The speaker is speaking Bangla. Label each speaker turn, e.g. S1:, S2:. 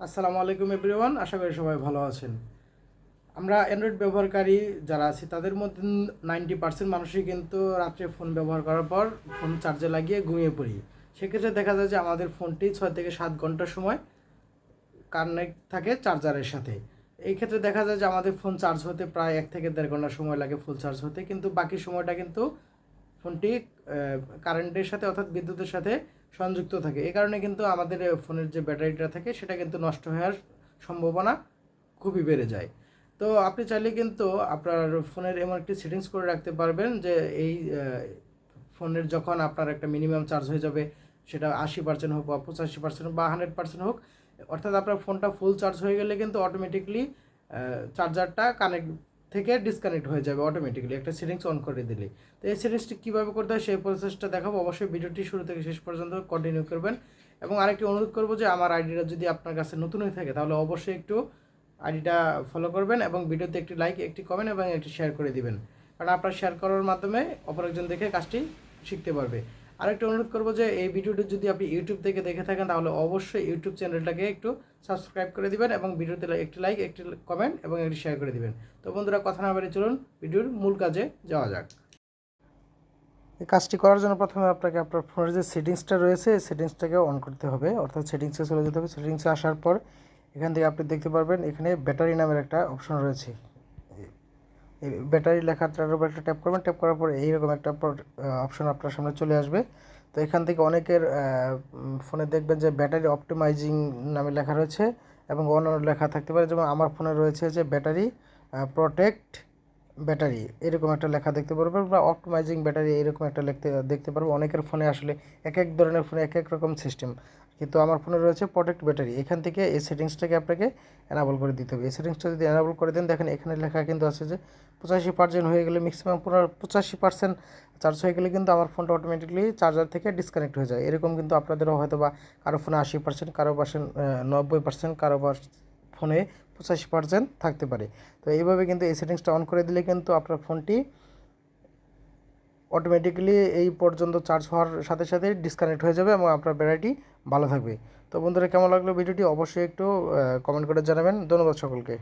S1: আসসালামু আলাইকুম এভরিওয়ান, আশা করি সবাই ভালো আছেন। আমরা অ্যান্ড্রয়েড ব্যবহারকারী যারা আছি তাদের মধ্যে 90% মানুষই কিন্তু রাত্রে ফোন ব্যবহার করার পর ফোন চার্জে লাগিয়ে ঘুমিয়ে পড়ি। সেক্ষেত্রে দেখা যায় যে আমাদের ফোনটি 6 থেকে 7 ঘন্টা সময় কানেক্ট থাকে চার্জারের সাথে। এই ক্ষেত্রে দেখা যায় যে আমাদের ফোন চার্জ হতে প্রায় 1 থেকে 1.5 ঘন্টা সময় লাগে ফুল চার্জ হতে, কিন্তু বাকি সময়টা কিন্তু ফোনটি কারেন্টের সাথে অর্থাৎ বিদ্যুতের সাথে সংযুক্ত থাকে। এই কারণে কিন্তু আমাদের ফোনের যে ব্যাটারিটা থাকে সেটা কিন্তু নষ্ট হওয়ার সম্ভাবনা খুবই বেড়ে যায়। তো আপনি চাইলে কিন্তু আপনার ফোনের এমন একটি সেটিংস করে রাখতে পারবেন যে এই ফোনের যখন আপনার একটা মিনিমাম চার্জ হয়ে যাবে, সেটা 80% হোক বা 85% বা 100% হোক, অর্থাৎ আপনার ফোনটা ফুল চার্জ হয়ে গেলে কিন্তু অটোমেটিকলি চার্জারটা কানেক্ট থেকে ডিসকানেক্ট হয়ে যাবে অটোমেটিক্যালি একটা সেটিংস অন করে দিলে। তো এই সেটিংসটি কীভাবে করতে হয় সেই প্রসেসটা দেখাবো। অবশ্যই ভিডিওটি শুরু থেকে শেষ পর্যন্ত কন্টিনিউ করবেন। এবং আরেকটি অনুরোধ করবো যে আমার আইডিটা যদি আপনার কাছে নতুন হয়ে থাকে তাহলে অবশ্যই একটু আইডিটা ফলো করবেন এবং ভিডিওতে একটি লাইক, একটি কমেন্ট এবং একটি শেয়ার করে দিবেন, কারণ আপনার শেয়ার করার মাধ্যমে অপর একজন দেখে কাজটি শিখতে পারবে। আরেকটা অনুরোধ করবো যে এই ভিডিওটি যদি আপনি ইউটিউব থেকে দেখে থাকেন তাহলে অবশ্যই ইউটিউব চ্যানেলটাকে একটু সাবস্ক্রাইব করে দিবেন এবং ভিডিওতে একটি লাইক, একটি কমেন্ট এবং একটি শেয়ার করে দিবেন। তো বন্ধুরা, কথা না বাড়িয়ে চলুন ভিডিওর মূল কাজে যাওয়া যাক। এই কাজটি করার জন্য প্রথমে আপনাকে আপনার ফোনের যে সেটিংসটা রয়েছে এই সেটিংসটাকে অন করতে হবে, অর্থাৎ সেটিংসে চলে যেতে হবে। সেটিংসে আসার পর এখান থেকে আপনি দেখতে পারবেন এখানে ব্যাটারি নামের একটা অপশন রয়েছে। এই ব্যাটারি লেখাটার উপর একটা ট্যাপ করবেন, ট্যাপ করার পর এইরকম একটা অপশন আপনার সামনে চলে আসবে। তো এখান থেকে অনেকের ফোনে দেখবেন যে ব্যাটারি অপটিমাইজিং নামে লেখা রয়েছে এবং অন্যান্য লেখা থাকতে পারে, যেমন আমার ফোনে রয়েছে যে ব্যাটারি প্রোটেক্ট ব্যাটারি, এরকম একটা লেখা দেখতে পারবেন, বা অপটিমাইজিং ব্যাটারি এরকম একটা দেখতে পারবো। অনেকের ফোনে আসলে এক এক ধরনের ফোনে এক এক রকম সিস্টেম, কিন্তু আমার ফোনে রয়েছে প্রোটেক্ট ব্যাটারি। এখান থেকে এই সেটিংসটাকে আপনাকে এনাবল করে দিতে হবে। এই সেটিংসটা যদি এনাবল করে দেন, দেখেন এখানে লেখা কিন্তু আছে যে 85% হয়ে গেলে, ম্যাক্সিমাম পুরো 85% চার্জ হয়ে গেলে কিন্তু আমার ফোনটা অটোমেটিকলি চার্জার থেকে ডিসকানেক্ট হয়ে যায়। এরকম কিন্তু আপনাদেরও হয়তো বা কারো ফোনে 80%, কারো 90%, কারো ফোনে 85% থাকতে পারে। তো এইভাবে কিন্তু এই সেটিংসটা অন করে দিলে কিন্তু আপনার ফোনটি অটোমেটিক্যালি এই পর্যন্ত চার্জ হওয়ার সাথে সাথে ডিসকানেক্ট হয়ে যাবে এবং আপনার ব্যাটারিটি ভালো থাকবে। তো বন্ধুরা, কেমন লাগলো ভিডিওটি অবশ্যই একটু কমেন্ট করে জানাবেন। ধন্যবাদ সকলকে।